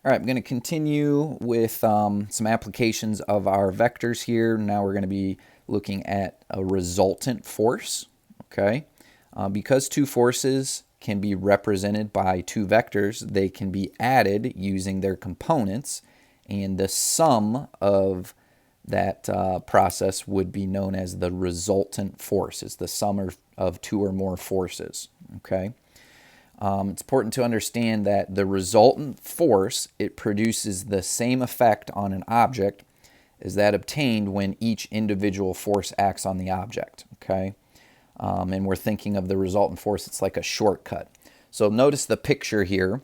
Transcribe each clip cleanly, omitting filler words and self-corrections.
All right, I'm going to continue with some applications of our vectors here. Now we're going to be looking at a resultant force, okay? Because two forces can be represented by two vectors, they can be added using their components, and the sum of that process would be known as the resultant force. It's the sum of two or more forces, okay? It's important to understand that the resultant force, it produces the same effect on an object as that obtained when each individual force acts on the object, okay? And we're thinking of the resultant force, it's like a shortcut. So notice the picture here.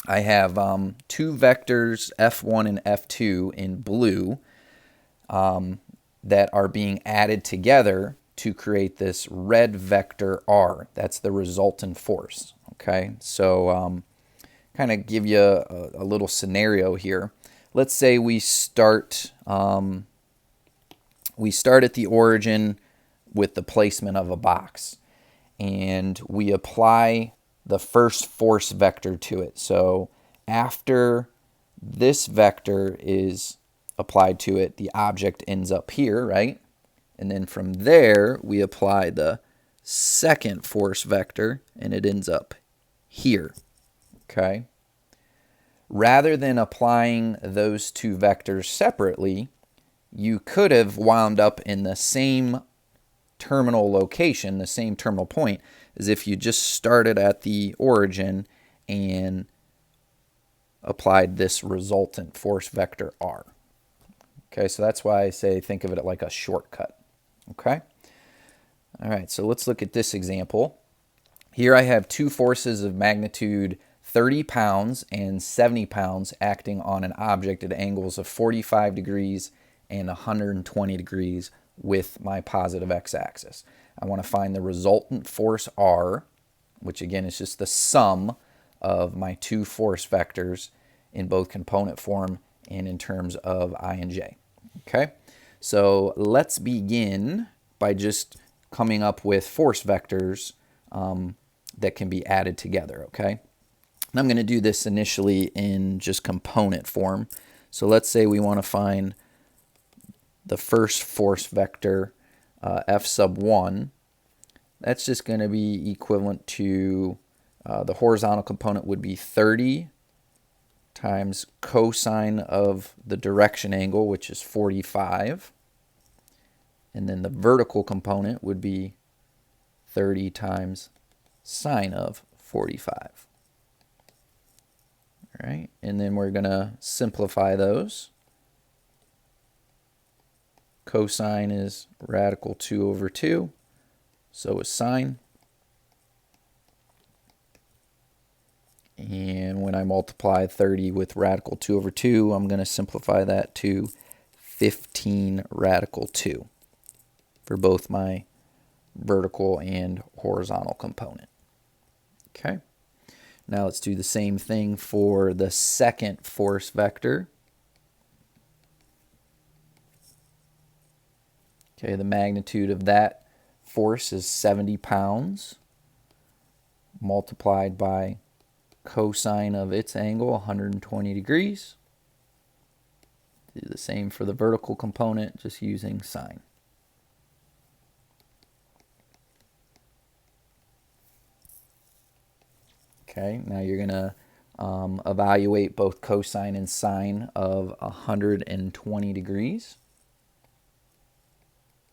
I have two vectors, F1 and F2 in blue, that are being added together to create this red vector R. That's the resultant force. Okay, so kind of give you a little scenario here. Let's say we start at the origin with the placement of a box, and we apply the first force vector to it. So after this vector is applied to it, the object ends up here, right? And then from there, we apply the second force vector, and it ends up here, okay? Rather than applying those two vectors separately, you could have wound up in the same terminal location, the same terminal point, as if you just started at the origin and applied this resultant force vector R. Okay, so that's why I say think of it like a shortcut. Okay? All right, so let's look at this example. Here I have two forces of magnitude 30 pounds and 70 pounds acting on an object at angles of 45 degrees and 120 degrees with my positive x-axis. I want to find the resultant force R, which again is just the sum of my two force vectors in both component form and in terms of I and j. Okay, so let's begin by just coming up with force vectors that can be added together, okay? And I'm going to do this initially in just component form. So let's say we want to find the first force vector, F sub 1. That's just going to be equivalent to the horizontal component would be 30 times cosine of the direction angle, which is 45. And then the vertical component would be 30 times sine of 45. All right, and then we're going to simplify those. Cosine is radical 2 over 2. So is sine. And when I multiply 30 with radical 2 over 2, I'm going to simplify that to 15 radical 2 for both my vertical and horizontal component. Okay. Now let's do the same thing for the second force vector. Okay, the magnitude of that force is 70 pounds multiplied by cosine of its angle, 120 degrees. Do the same for the vertical component, just using sine. Okay, now you're going to evaluate both cosine and sine of 120 degrees.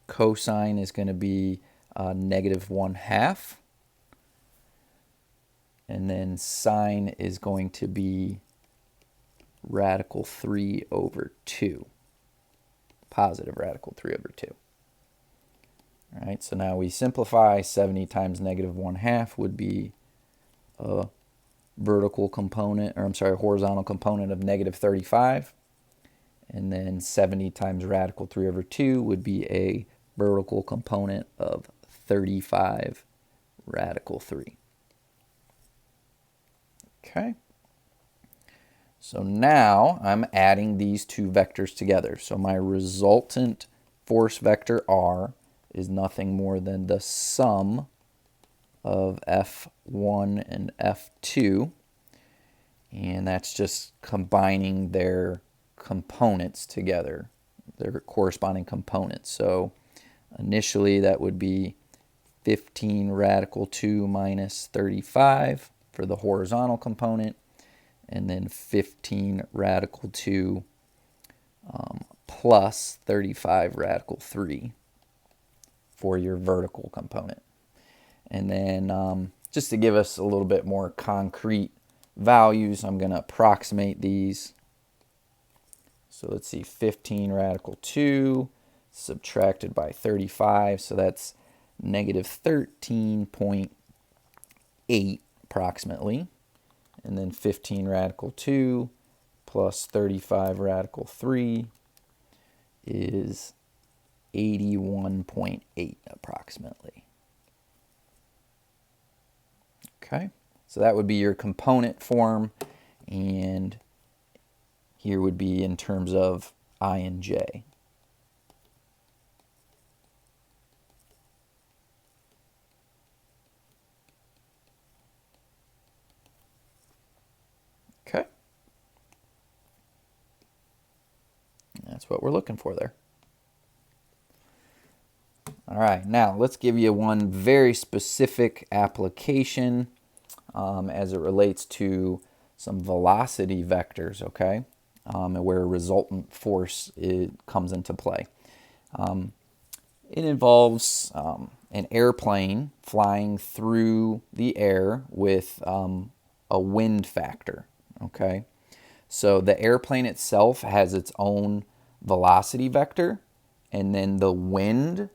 Cosine is going to be negative 1/2. And then sine is going to be radical 3 over 2. Positive radical 3 over 2. All right, so now we simplify. 70 times negative 1/2 would be a vertical component, or I'm sorry, horizontal component of negative 35. And then 70 times radical 3 over 2 would be a vertical component of 35 radical 3. Okay. So now I'm adding these two vectors together. So my resultant force vector R is nothing more than the sum of F1 and F2. And that's just combining their components together, their corresponding components. So initially that would be 15 radical 2 minus 35 for the horizontal component, and then 15 radical 2 plus 35 radical 3 for your vertical component. And then just to give us a little bit more concrete values, I'm going to approximate these. So let's see, 15 radical 2 subtracted by 35, so that's negative 13.8 approximately. And then 15 radical 2 plus 35 radical 3 is 81.8 approximately. Okay, so that would be your component form, and here would be in terms of I and J. Okay, that's what we're looking for there. All right, now let's give you one very specific application as it relates to some velocity vectors, okay, and where resultant force comes into play. It involves an airplane flying through the air with a wind factor, okay? So the airplane itself has its own velocity vector, and then the wind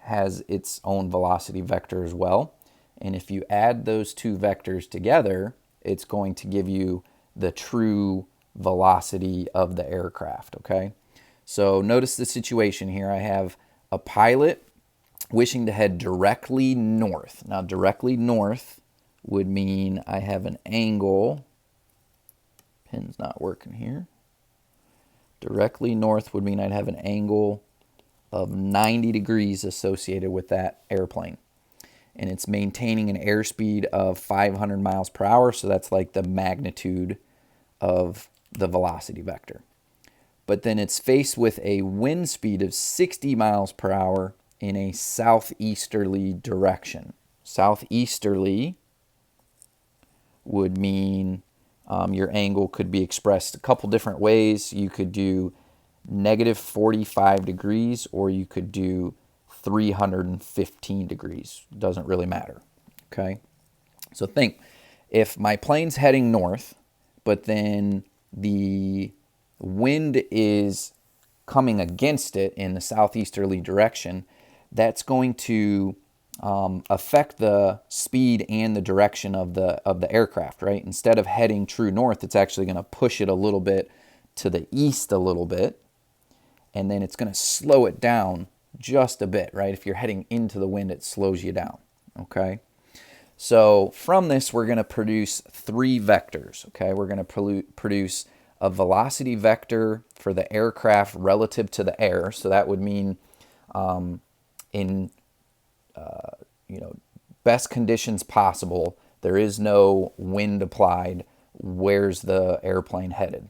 has its own velocity vector as well. And if you add those two vectors together, it's going to give you the true velocity of the aircraft, okay? So notice the situation here. I have a pilot wishing to head directly north. Now, directly north would mean I have an angle. Pen's not working here. Directly north would mean I'd have an angle of 90 degrees associated with that airplane. And it's maintaining an airspeed of 500 miles per hour, so that's like the magnitude of the velocity vector. But then it's faced with a wind speed of 60 miles per hour in a southeasterly direction. Southeasterly would mean your angle could be expressed a couple different ways. You could do negative 45 degrees, or you could do 315 degrees. Doesn't really matter, okay? So think, if my plane's heading north, but then the wind is coming against it in the southeasterly direction, that's going to affect the speed and the direction of the aircraft, right? Instead of heading true north, it's actually going to push it a little bit to the east a little bit, and then it's going to slow it down just a bit, right? If you're heading into the wind, it slows you down, okay? So from this, we're going to produce three vectors, okay? We're going to produce a velocity vector for the aircraft relative to the air. So that would mean in best conditions possible, there is no wind applied, where's the airplane headed?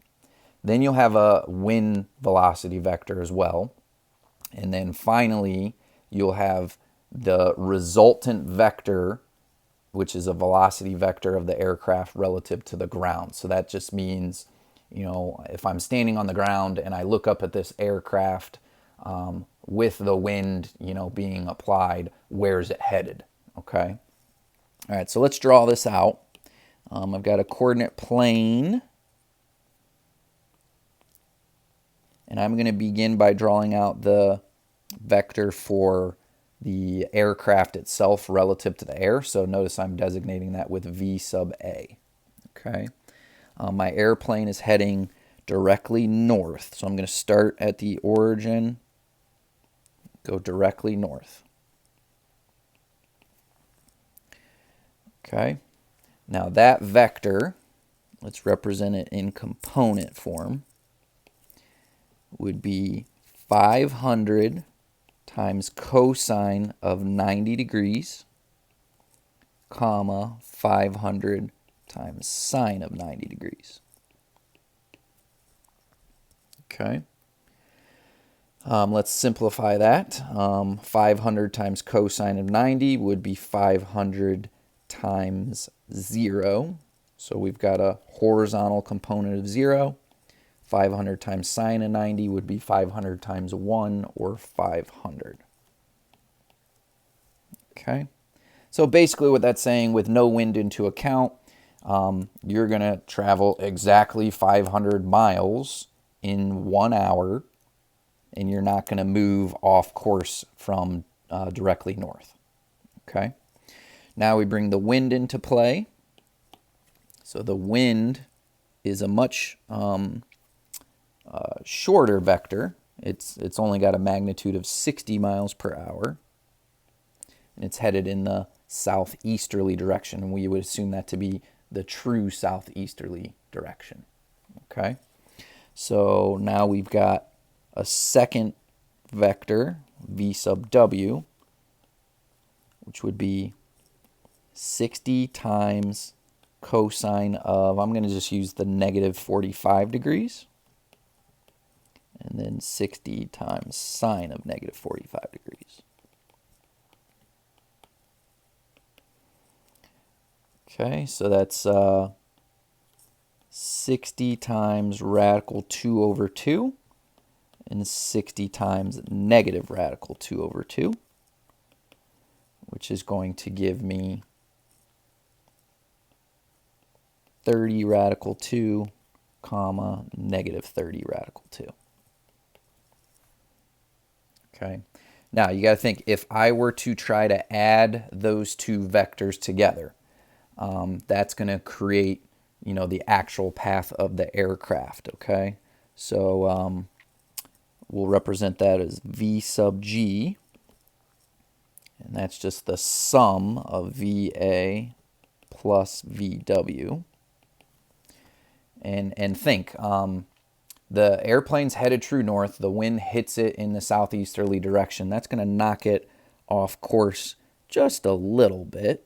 Then you'll have a wind velocity vector as well. And then finally, you'll have the resultant vector, which is a velocity vector of the aircraft relative to the ground. So that just means, if I'm standing on the ground and I look up at this aircraft with the wind, being applied, where's it headed? Okay. All right, so let's draw this out. I've got a coordinate plane, and I'm going to begin by drawing out the vector for the aircraft itself relative to the air. So notice I'm designating that with V sub A. Okay. My airplane is heading directly north. So I'm going to start at the origin, go directly north. Okay. Now that vector, let's represent it in component form, would be 500 times cosine of 90 degrees, comma, 500 times sine of 90 degrees. Okay. Let's simplify that. 500 times cosine of 90 would be 500 times 0. So we've got a horizontal component of 0. 500 times sine of 90 would be 500 times 1, or 500. Okay. So basically what that's saying, with no wind into account, you're going to travel exactly 500 miles in 1 hour, and you're not going to move off course from directly north. Okay. Now we bring the wind into play. So the wind is a much shorter vector. It's only got a magnitude of 60 miles per hour, and it's headed in the southeasterly direction, and we would assume that to be the true southeasterly direction. Okay, so now we've got a second vector, v sub w, which would be 60 times cosine of, I'm going to just use the negative 45 degrees, and then 60 times sine of negative 45 degrees. Okay, so that's 60 times radical 2 over 2, and 60 times negative radical 2 over 2, which is going to give me 30 radical 2, comma, negative 30 radical 2. Okay. Now you got to think, if I were to try to add those two vectors together, that's going to create, the actual path of the aircraft. Okay. So we'll represent that as v sub g, and that's just the sum of VA plus VW. And think, the airplane's headed true north, the wind hits it in the southeasterly direction. That's going to knock it off course just a little bit.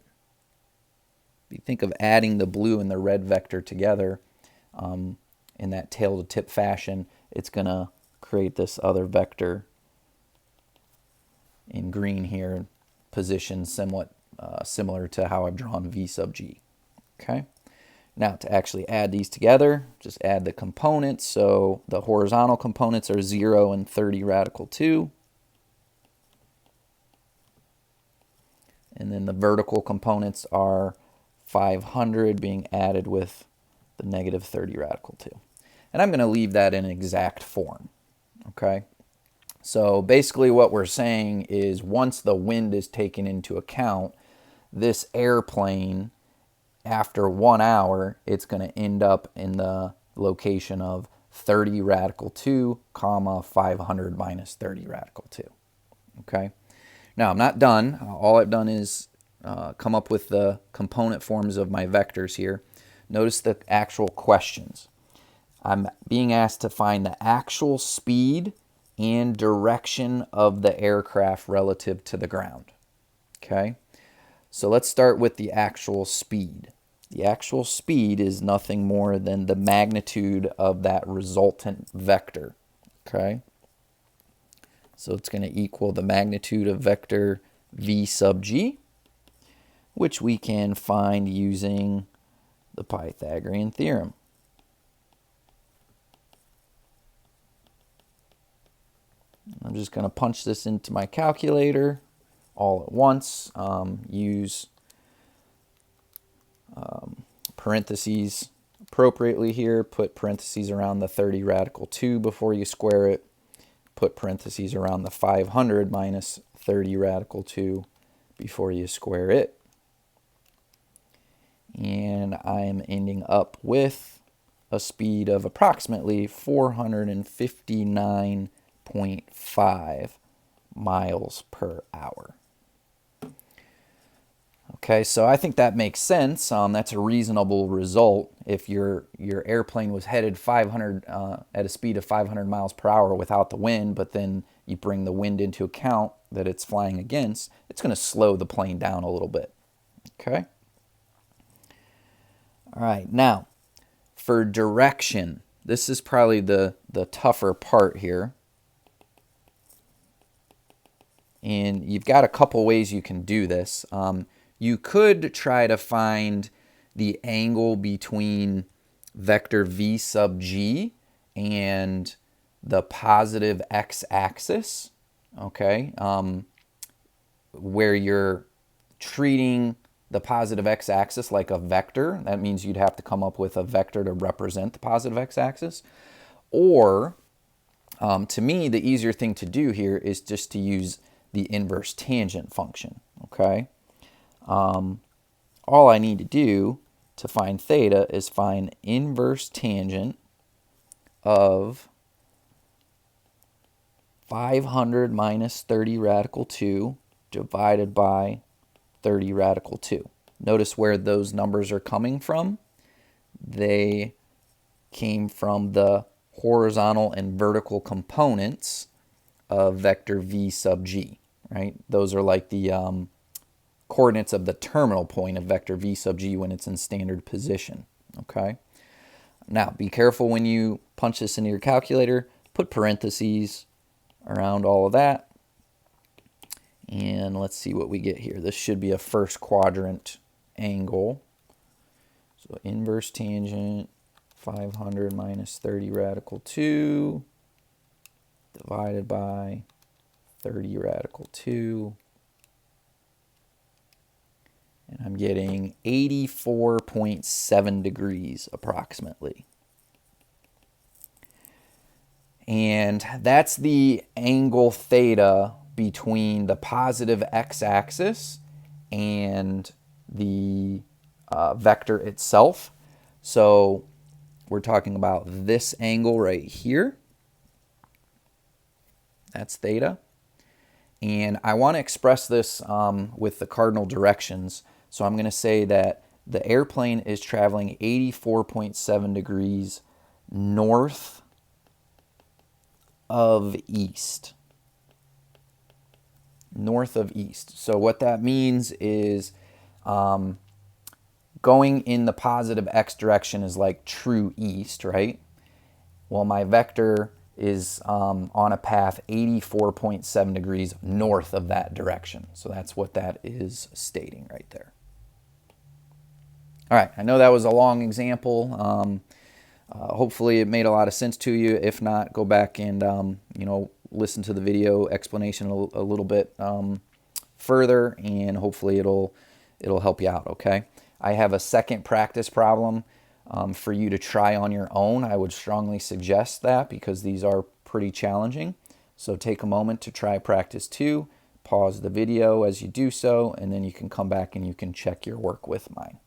If you think of adding the blue and the red vector together in that tail to tip fashion, it's going to create this other vector in green here, positioned somewhat similar to how I've drawn v sub g. Okay. Now to actually add these together, just add the components. So the horizontal components are 0 and 30 radical 2. And then the vertical components are 500 being added with the negative 30 radical 2. And I'm going to leave that in exact form. Okay. So basically what we're saying is, once the wind is taken into account, this airplane, after 1 hour, it's going to end up in the location of 30 radical 2, comma, 500 minus 30 radical 2. Okay. Now I'm not done. All I've done is come up with the component forms of my vectors here. Notice the actual questions. I'm being asked to find the actual speed and direction of the aircraft relative to the ground. Okay. So let's start with the actual speed. The actual speed is nothing more than the magnitude of that resultant vector. Okay. So it's going to equal the magnitude of vector v sub g, which we can find using the Pythagorean theorem. I'm just going to punch this into my calculator all at once. Use parentheses appropriately here. Put parentheses around the 30 radical 2 before you square it. Put parentheses around the 500 minus 30 radical 2 before you square it. And I am ending up with a speed of approximately 459.5 miles per hour. Okay, so I think that makes sense. That's a reasonable result. If your airplane was headed 500 at a speed of 500 miles per hour without the wind, but then you bring the wind into account that it's flying against, it's going to slow the plane down a little bit. Okay. All right, now for direction, this is probably the tougher part here. And you've got a couple ways you can do this. You could try to find the angle between vector v sub g and the positive x-axis, okay, where you're treating the positive x-axis like a vector. That means you'd have to come up with a vector to represent the positive x-axis. Or, to me, the easier thing to do here is just to use the inverse tangent function, okay? All I need to do to find theta is find inverse tangent of 500 minus 30 radical 2 divided by 30 radical 2. Notice where those numbers are coming from. They came from the horizontal and vertical components of vector v sub g, right? Those are like the coordinates of the terminal point of vector v sub g when it's in standard position, okay? Now, be careful when you punch this into your calculator. Put parentheses around all of that. And let's see what we get here. This should be a first quadrant angle. So inverse tangent, 500 minus 30 radical 2 divided by 30 radical 2. And I'm getting 84.7 degrees approximately. And that's the angle theta between the positive x-axis and the vector itself. So we're talking about this angle right here. That's theta. And I want to express this with the cardinal directions. So I'm going to say that the airplane is traveling 84.7 degrees north of east. North of east. So what that means is going in the positive x direction is like true east, right? Well, my vector is on a path 84.7 degrees north of that direction. So that's what that is stating right there. All right, I know that was a long example. Hopefully it made a lot of sense to you. If not, go back and listen to the video explanation a little bit further, and hopefully it'll help you out, okay? I have a second practice problem for you to try on your own. I would strongly suggest that because these are pretty challenging. So take a moment to try practice 2, pause the video as you do so, and then you can come back and you can check your work with mine.